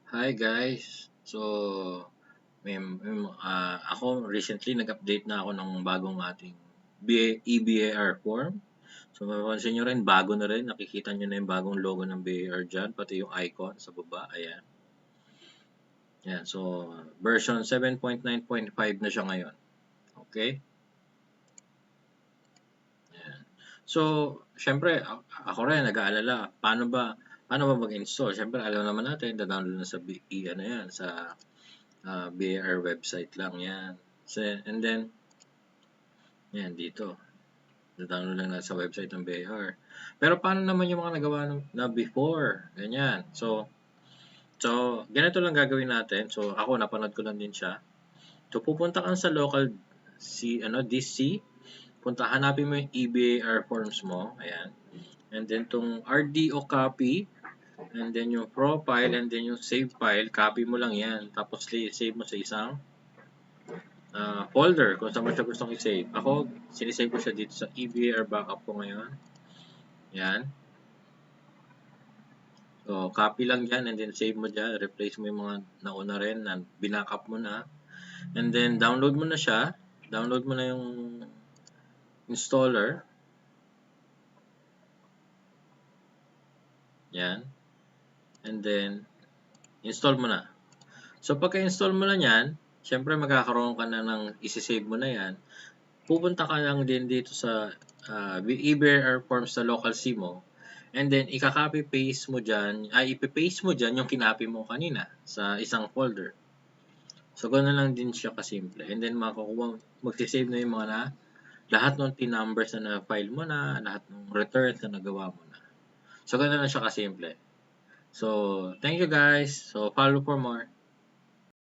Hi guys. Ako recently nag-update na ako ng bagong ating EBAR form. So mapapansin nyo rin, bago na rin. Nakikita nyo na yung bagong logo ng BAR dyan, pati yung icon sa baba. Ayan. Ayan. So version 7.9.5 na siya ngayon. Okay? Ayan. So, syempre, ako rin nag-aalala, paano ba mag-install? Syempre, alam naman natin, da-download na sa ano yan, sa BAR website lang yan. So, and then, yan dito. Da-download lang na sa website ng BAR. Pero paano naman yung mga nagawa na before? Ganyan. So, ganito lang gagawin natin. So, ako napanood ko lang din siya. So, pupunta ka sa local DC. Hanapin mo yung EBAR forms mo. Ayan. And then, tong RDO copy. And then, yung profile. And then, yung save file. Copy mo lang yan. Tapos, save mo sa isang folder kung saan mo siya gustong i-save. Ako, sinisave ko siya dito sa EBAR backup ko ngayon. Yan. So, copy lang yan and then save mo dyan. Replace mo yung mga nauna rin na binackup mo na. And then, download mo na siya. Download mo na yung installer. Yan. And then, install mo na. So, pagka-install mo na yan, syempre magkakaroon ka na ng isi-save mo na yan. Pupunta ka lang din dito sa EBAR forms sa local C mo. And then, ika-copy paste mo dyan, ipipaste mo dyan yung kinapi mo kanina sa isang folder. So, gano'n lang din siya kasimple. And then, magsisave na yung mga lahat ng numbers na na-file mo na, lahat ng returns na nagawa mo na. So, gano'n lang siya kasimple. So, thank you guys. So, follow for more.